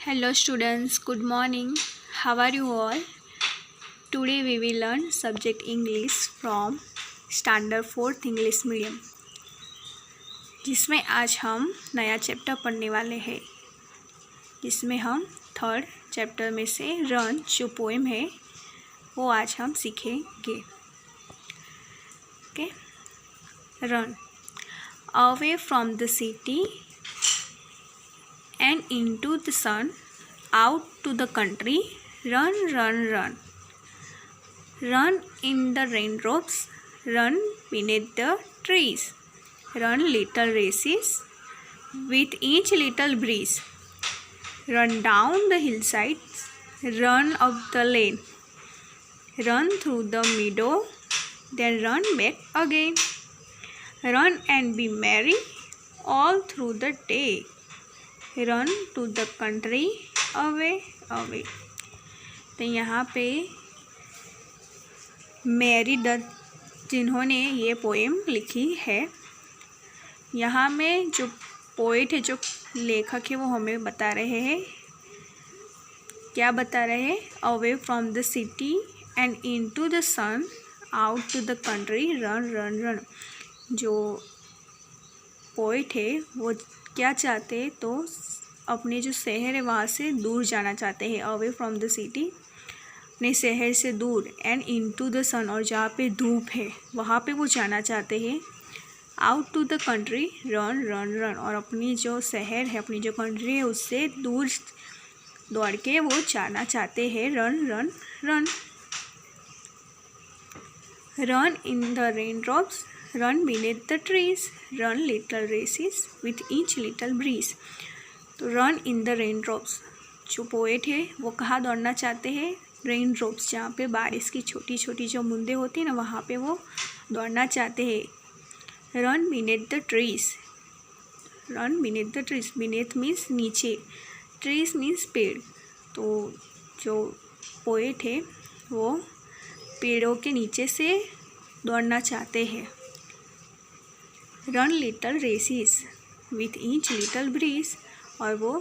Hello students, good morning. How are you all? Today we will learn subject English from Standard 4th English Medium, जिसमें आज हम नया chapter पढ़ने वाले हैं, जिसमें हम थर्ड चैप्टर में से रन जो पोएम है वो आज हम सीखेंगे। Okay, run away from the city and into the sun, out to the country, run, run, run. Run in the raindrops, run beneath the trees. Run little races with each little breeze. Run down the hillsides, run up the lane. Run through the meadow, then run back again. Run and be merry all through the day. Run to the country away away. तो यहाँ पे Mary doth जिन्होंने ये poem लिखी है, यहाँ में जो पोएट है, जो लेखक है, वो हमें बता रहे हैं, क्या बता रहे हैं? Away from the city and into the sun, out to the country, run run run. जो पोएट है वो क्या चाहते हैं? तो अपने जो शहर है वहाँ से दूर जाना चाहते हैं। अवे फ्रॉम द सिटी, अपने शहर से दूर, एंड इनटू द सन, और जहाँ पे धूप है वहाँ पे वो जाना चाहते हैं। Out to the country, run run run, और अपनी जो शहर है, अपनी जो कंट्री है, उससे दूर दौड़ के वो जाना चाहते हैं। Run run run. Run in the rain drops, run beneath the trees, run little races with each little breeze. तो run in the rain drops, जो पोएट है वो कहाँ दौड़ना चाहते हैं? रेन ड्रॉप्स, जहाँ पे बारिश की छोटी छोटी जो बूंदें होती हैं ना, वहाँ पे वो दौड़ना चाहते हैं। Run beneath the trees, run beneath the trees, beneath means नीचे, ट्रीज मीन्स पेड़। तो जो पोएट है वो पेड़ों के नीचे से दौड़ना चाहते हैं। Run little races with each little breeze, और वो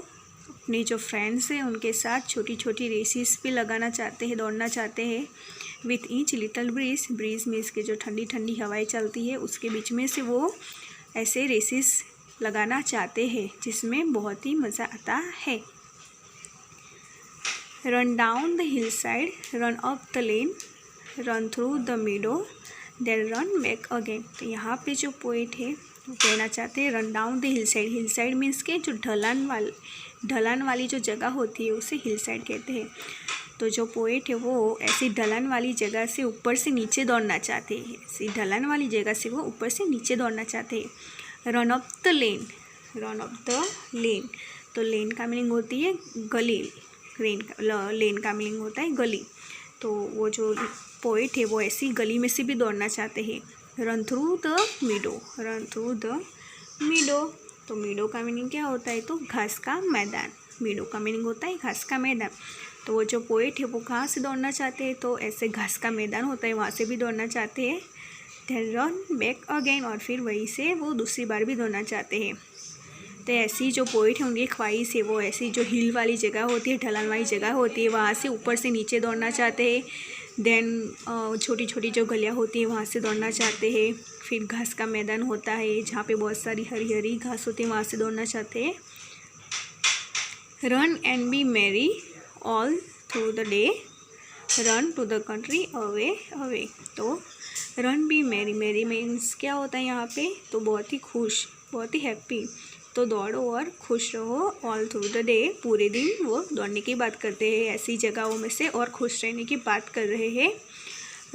अपने जो फ्रेंड्स हैं उनके साथ छोटी छोटी रेसेस भी लगाना चाहते हैं, दौड़ना चाहते हैं। With each little breeze, breeze means के जो ठंडी ठंडी हवाएं चलती है उसके बीच में से वो ऐसे रेसेस लगाना चाहते हैं, जिसमें बहुत ही मज़ा आता है। Run down the hill side, run up the lane, run through the meadow, then run back again. तो यहाँ पे जो पोएट है वो कहना चाहते हैं run down the hill side. Hill side means के जो ढलान वाली जो जगह होती है उसे हिल साइड कहते हैं। तो जो पोएट है वो ऐसी ढलान वाली जगह से ऊपर से नीचे दौड़ना चाहते हैं, ऐसी ढलान वाली जगह से वो ऊपर से नीचे दौड़ना चाहते हैं। Run up the lane, run up the लेन, तो लेन का मीनिंग होती है गली, लेन का मीनिंग होता है गली। तो वो जो पोएट है वो ऐसी गली में से भी दौड़ना चाहते हैं। Run through the मीडो, run through the meadow, तो मीडो का मीनिंग क्या होता है? तो घास का मैदान। मीडो का मीनिंग होता है घास का मैदान। तो वो जो पोएट है वो कहाँ से दौड़ना चाहते हैं? तो ऐसे घास का मैदान होता है वहाँ से भी दौड़ना चाहते हैं। देन रन बैक अगेन, और फिर वहीं से वो दूसरी बार भी दौड़ना चाहते हैं। तो ऐसी जो पोएट है उनकी ख्वाहिश है वो ऐसी जो हिल वाली जगह होती है, ढलान वाली जगह होती है, वहाँ से ऊपर से नीचे दौड़ना चाहते हैं। देन छोटी छोटी जो गलियाँ होती हैं वहाँ से दौड़ना चाहते हैं। फिर घास का मैदान होता है जहाँ पे बहुत सारी हरी हरी घास होती है, वहाँ से दौड़ना चाहते हैं। Run and be merry all through the day, run to the country away away. तो run be merry, merry means क्या होता है यहाँ पे? तो बहुत ही खुश, बहुत ही हैप्पी। तो दौड़ो और खुश रहो। ऑल थ्रू द डे, पूरे दिन वो दौड़ने की बात करते हैं ऐसी जगहों में से, और खुश रहने की बात कर रहे हैं।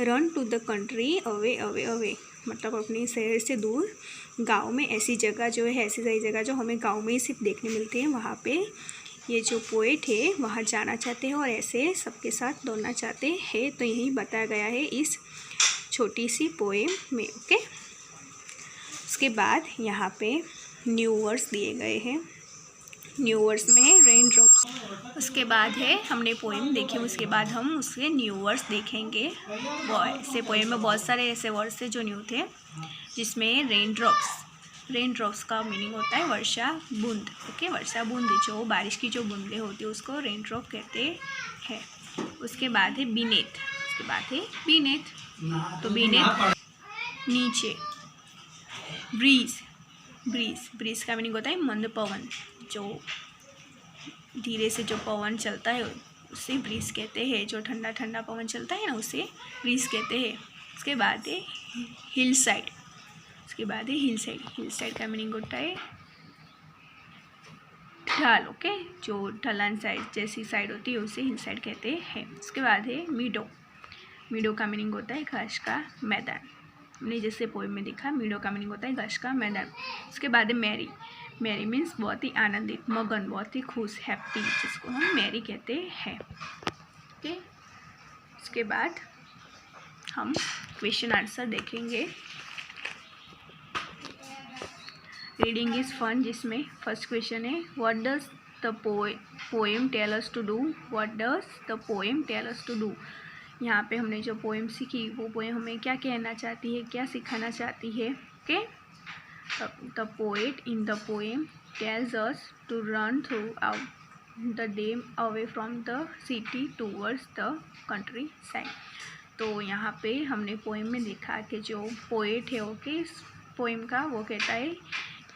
Run to the country away away away, मतलब अपने शहर से दूर गांव में, ऐसी जगह जो है, ऐसी सारी जगह जो हमें गांव में ही सिर्फ देखने मिलती है, वहाँ पे ये जो पोएट है वहाँ जाना चाहते हैं और ऐसे सबके साथ दौड़ना चाहते हैं। तो यही बताया गया है इस छोटी सी पोएम में। ओके, उसके बाद यहाँ पे न्यू वर्ड्स दिए गए हैं। न्यू वर्ड्स में है रेन ड्रॉप्स। उसके बाद है, हमने पोएम देखी, उसके बाद हम उसके न्यू वर्ड्स देखेंगे। ऐसे पोएम में बहुत सारे ऐसे वर्ड्स थे जो न्यू थे, जिसमें रेन ड्रॉप्स, रेन ड्रॉप्स का मीनिंग होता है वर्षा बूंद। ओके, वर्षा बूंद, जो बारिश की जो बूंदें होती है उसको रेन ड्रॉप कहते हैं। उसके बाद है बीनेथ। उसके बाद है बीनेथ, तो बीनेथ नीचे। ब्रीज, ब्रीज, ब्रीज का मीनिंग होता है मंद पवन, जो धीरे से जो पवन चलता है उसे ब्रीज कहते हैं। जो ठंडा ठंडा पवन चलता है ना उसे ब्रीज कहते हैं। उसके बाद है हिल साइड। उसके बाद है हिल साइड। हिल साइड का मीनिंग होता है ढाल। ओके, जो ढलान साइड जैसी साइड होती है उसे हिल साइड कहते हैं। उसके बाद है मीडो। मीडो का मीनिंग होता है घास का मैदान। हमने जैसे पोएम में देखा, मीडो का मीनिंग होता है घास का मैदान। उसके बाद है मैरी। मैरी मीन्स बहुत ही आनंदित, मगन, बहुत ही खुश, हैप्पी, जिसको हम मैरी कहते हैं। ओके, उसके बाद हम क्वेश्चन आंसर देखेंगे। रीडिंग इज़ फन, जिसमें फर्स्ट क्वेश्चन है what does the poem tell us to do. What does the poem tell us to do. यहाँ पे हमने जो पोएम सीखी वो पोएम हमें क्या कहना चाहती है, क्या सिखाना चाहती है। Okay, the poet in the poem tells us to run throughout the day away from the city towards the country side. तो यहाँ पे हमने पोएम में देखा कि जो पोएट है ओके पोएम का, वो कहता है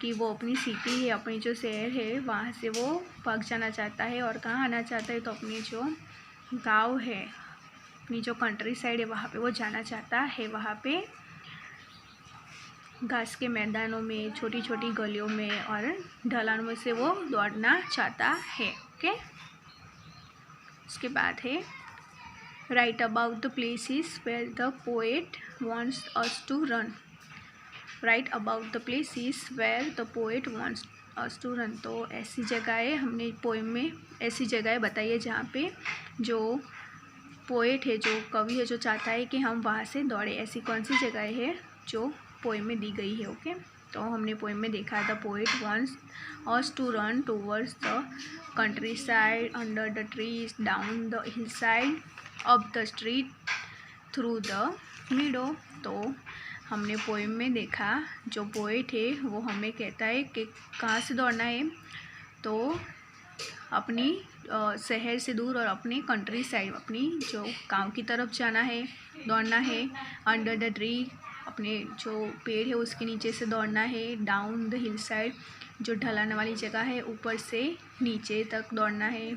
कि वो अपनी सिटी है, अपनी जो शहर है वहाँ से वो भाग जाना चाहता है और कहाँ आना चाहता है, तो अपनी जो गांव है, अपनी जो कंट्री साइड है वहाँ पे वो जाना चाहता है। वहाँ पे घास के मैदानों में, छोटी छोटी गलियों में और ढलानों में से वो दौड़ना चाहता है। ओके, उसके बाद है write about the places where the poet wants us to run. Write about the places where the poet wants us to run. तो ऐसी जगहें हमने पोएम में ऐसी जगहें बताई है जहाँ पे जो पोएट है, जो कवि है, जो चाहता है कि हम वहाँ से दौड़े। ऐसी कौन सी जगह है जो पोएम में दी गई है। ओके, तो हमने पोएम में देखा the poet wants us to run towards the country side, under the trees, down the hill side, up the street, through the meadow. तो हमने पोएम में देखा जो पोएट है वो हमें कहता है कि कहाँ से दौड़ना है, तो अपनी शहर से दूर और अपनी कंट्री साइड, अपनी जो गांव की तरफ जाना है, दौड़ना है। अंडर द ट्री, अपने जो पेड़ है उसके नीचे से दौड़ना है। डाउन द हिल साइड, जो ढलान वाली जगह है ऊपर से नीचे तक दौड़ना है।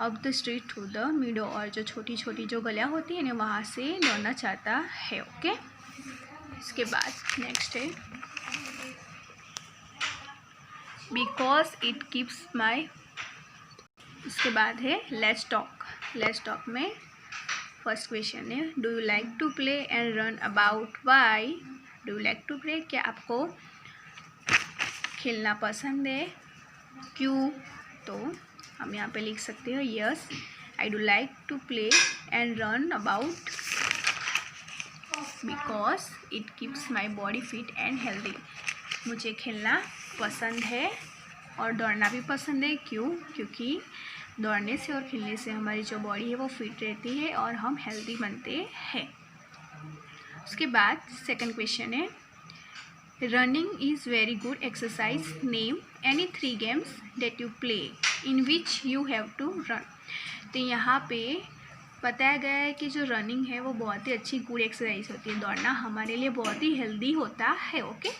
Up the street to the meadow, और जो छोटी छोटी जो गलियाँ होती है ना वहाँ से दौड़ना चाहता है। ओके, इसके बाद नेक्स्ट है बिकॉज इट कीप्स माई। उसके बाद है लेट्स टॉक। लेट्स टॉक में फर्स्ट क्वेश्चन है do you like to play and run about, why. Do you like to play, क्या आपको खेलना पसंद है, क्यों। तो हम यहाँ पे लिख सकते हो yes I do like to play and run about because it keeps my body fit and healthy. मुझे खेलना पसंद है और दौड़ना भी पसंद है, क्यों, क्योंकि दौड़ने से और खेलने से हमारी जो बॉडी है वो फिट रहती है और हम हेल्दी बनते हैं। उसके बाद सेकंड क्वेश्चन है running is very good exercise, name any 3 games that you play in which you have to run. तो यहाँ पे बताया गया है कि जो रनिंग है वो बहुत ही अच्छी गुड एक्सरसाइज होती है, दौड़ना हमारे लिए बहुत ही हेल्दी होता है। ओके,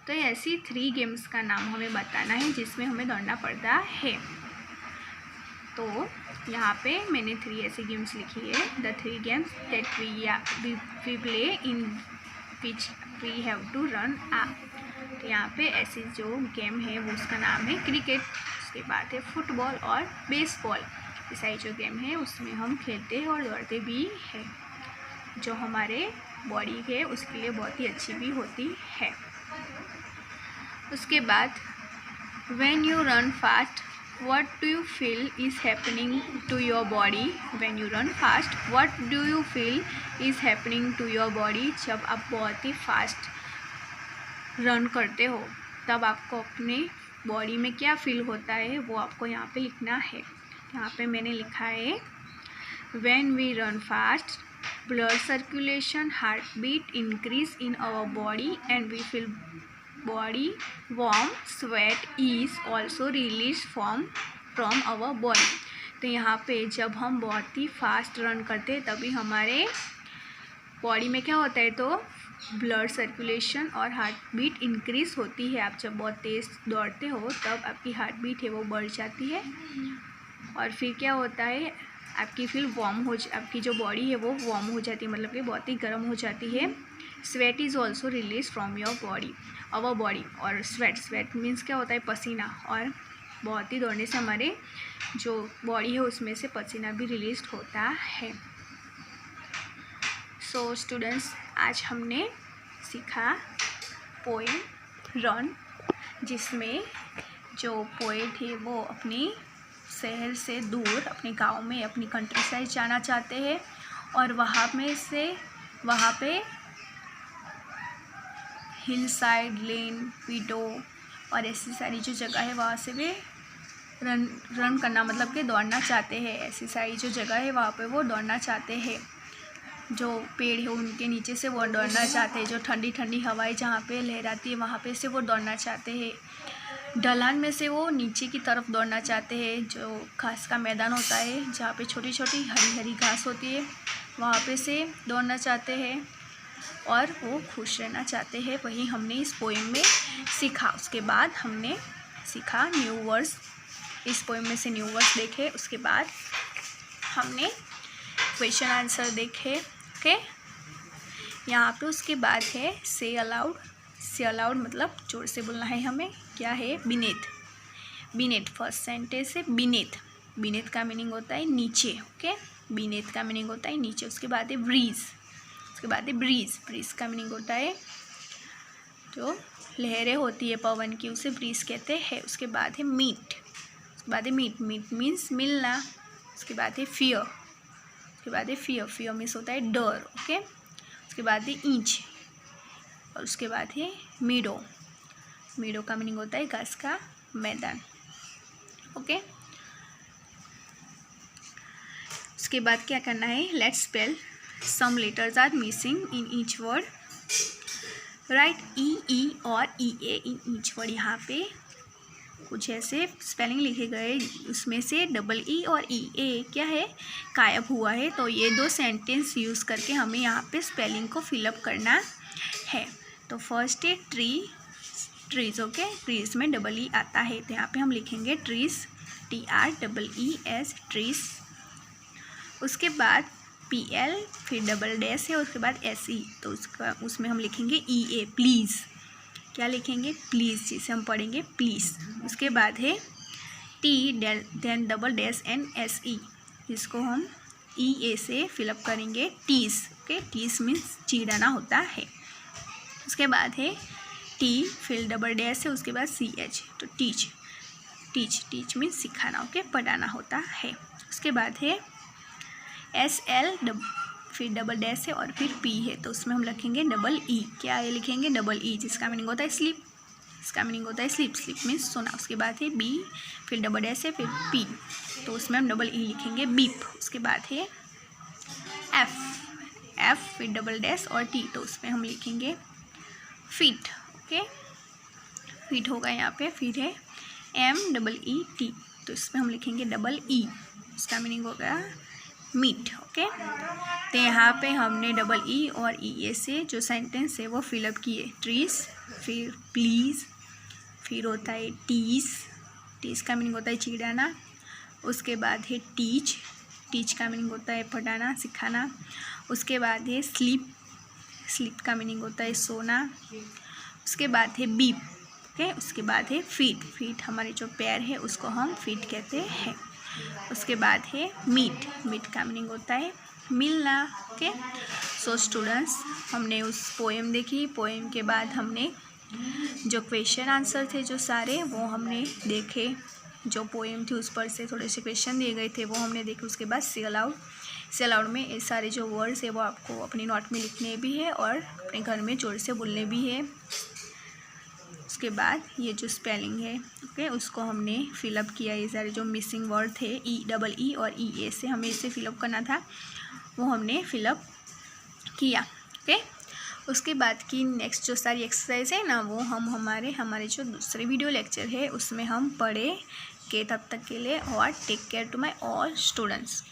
तो ऐसी 3 गेम्स का नाम हमें बताना है जिसमें हमें दौड़ना पड़ता है। तो यहाँ पे मैंने 3 ऐसी गेम्स लिखी है, the 3 games that we play in which we have to run up. तो यहाँ पे ऐसी जो गेम है वो उसका नाम है क्रिकेट। उसके बाद है फुटबॉल और बेसबॉल। ऐसा जो गेम है उसमें हम खेलते हैं और दौड़ते भी हैं, जो हमारे बॉडी है उसके लिए बहुत ही अच्छी भी होती है। उसके बाद when you run fast what do you feel is happening to your body। when you run fast what do you feel is happening to your body। जब आप बहुत ही फास्ट रन करते हो तब आपको अपने बॉडी में क्या फील होता है वो आपको यहाँ पे लिखना है। यहाँ पे मैंने लिखा है when we run fast blood circulation, heartbeat increase in our body and we feel body warm sweat is also release from our body. तो यहाँ पे जब हम बहुत ही फास्ट रन करते हैं तभी हमारे बॉडी में क्या होता है, तो ब्लड सर्कुलेशन और हार्ट बीट इंक्रीज होती है। आप जब बहुत तेज़ दौड़ते हो तब आपकी हार्ट बीट है वो बढ़ जाती है और फिर क्या होता है, आपकी फिर आपकी जो बॉडी है वो वार्म हो जाती है, मतलब कि बहुत ही गर्म हो जाती है। Sweat is also release from your body our body. और स्वेट मीन्स क्या होता है, पसीना। और बहुत ही दौड़ने से हमारे जो बॉडी है उसमें से पसीना भी रिलीज होता है। सो स्टूडेंट्स, आज हमने सीखा पोएम रन, जिसमें जो पोएट है वो अपनी शहर से दूर अपने गांव में अपनी कंट्री साइड जाना चाहते हैं और वहाँ पे हिल साइड, लेन, विडो और ऐसी सारी जो जगह है वहाँ से वे रन करना, मतलब कि दौड़ना चाहते हैं। ऐसी सारी जो जगह है वहाँ पे वो दौड़ना चाहते हैं। जो पेड़ है उनके नीचे से वो दौड़ना चाहते हैं। जो ठंडी ठंडी हवाएं जहाँ पे लहराती है वहाँ पे से वो दौड़ना चाहते हैं। ढलान में से वो नीचे की तरफ दौड़ना चाहते हैं। जो घास का मैदान होता है जहाँ पे छोटी छोटी हरी हरी घास होती है वहाँ पे से दौड़ना चाहते हैं और वो खुश रहना चाहते हैं। वही हमने इस पोएम में सीखा। उसके बाद हमने सीखा न्यू वर्ड्स। इस पोएम में से न्यू वर्ड्स देखे, उसके बाद हमने क्वेश्चन आंसर देखे। ओके, यहाँ पे उसके बाद है से अलाउड। से अलाउड मतलब जोर से बोलना है हमें। क्या है, बीनेथ। बीनेथ फर्स्ट सेंटेंस है बीनेथ। बीनेथ का मीनिंग होता है नीचे। ओके, बीनेथ का मीनिंग होता है नीचे। उसके बाद है ब्रीज। उसके बाद है ब्रीज। ब्रीज का मीनिंग होता है जो लहरें होती है पवन की, उसे ब्रीज कहते हैं। उसके बाद है मीट। उसके बाद है मीट। मीट मीन्स मिलना। उसके बाद है फियर। उसके बाद है फियर। फियर मीन्स होता है डर। ओके, उसके बाद है इंच और उसके बाद है मीडो। मीडो का मीनिंग होता है घास का मैदान। ओके, उसके बाद क्या करना है, let's spell some letters are missing in each word. Write E और ई ए इन ईच वर्ड। यहाँ पे कुछ ऐसे स्पेलिंग लिखे गए, उसमें से डबल ई और ई ए क्या है, गायब हुआ है। तो ये दो सेंटेंस यूज़ करके हमें यहाँ पे स्पेलिंग को फिलअप करना है। तो फर्स्ट है ट्रीज। ओके, ट्रीज में डबल ई आता है तो यहाँ पे हम लिखेंगे ट्रीज, TREES ट्रीज। उसके बाद PL फिर डबल डैश है, उसके बाद SE तो उसमें हम लिखेंगे EA प्लीज़। क्या लिखेंगे, प्लीज़, जिसे हम पढ़ेंगे प्लीज़। उसके बाद है T then double dash NSE, जिसको हम EA से फिलअप करेंगे टीज। ओके, टीज मीन्स चिढ़ाना होता है। उसके बाद है T फिर डबल डैश है, उसके बाद CH तो टीच। टीच मीन्स सिखाना। ओके, पढ़ाना होता है। उसके बाद है SL फिर डबल डैश है और फिर P है तो उसमें हम लिखेंगे डबल E। क्या है, लिखेंगे डबल E, जिसका मीनिंग होता है स्लीप। इसका मीनिंग होता है स्लीप। स्लीप मीन्स सोना। उसके बाद है B फिर डबल डैश है फिर P तो उसमें हम डबल E लिखेंगे बीप। उसके बाद है F फिर डबल डैश और T तो उसमें हम लिखेंगे फीट। ओके, फीट होगा यहाँ पे। फिर है MEET तो इसमें हम लिखेंगे डबल E, इसका मीनिंग होगा मीट। ओके, तो यहाँ पे हमने डबल E और EA से जो सेंटेंस है वो फिलअप किए। ट्रीज फिर प्लीज़ फिर होता है टीज का मीनिंग होता है चिढ़ाना। उसके बाद है टीच का मीनिंग होता है पढ़ाना सिखाना। उसके बाद है स्लीप का मीनिंग होता है सोना। उसके बाद है बीप। ओके, उसके बाद है फीट हमारे जो पैर है उसको हम फीट कहते हैं। उसके बाद है मीट का मीनिंग होता है मिलना। ओके, सो स्टूडेंट्स, हमने उस पोएम देखी। पोएम के बाद हमने जो क्वेश्चन आंसर थे जो सारे वो हमने देखे। जो पोएम थी उस पर से थोड़े से क्वेश्चन दिए गए थे वो हमने देखे। उसके बाद से अलाउड में ये सारे जो वर्ड्स है वो आपको अपनी नोट में लिखने भी है और अपने घर में जोर से बोलने भी है। उसके बाद ये जो स्पेलिंग है ओके उसको हमने फिलअप किया। ये सारे जो मिसिंग वर्ड थे डबल ई और EA से हमें इसे फिलअप करना था वो हमने फिलअप किया। ओके, उसके बाद की नेक्स्ट जो सारी एक्सरसाइज है ना वो हम हमारे जो दूसरे वीडियो लेक्चर है उसमें हम पढ़े के। तब तक के लिए और take care to my all students.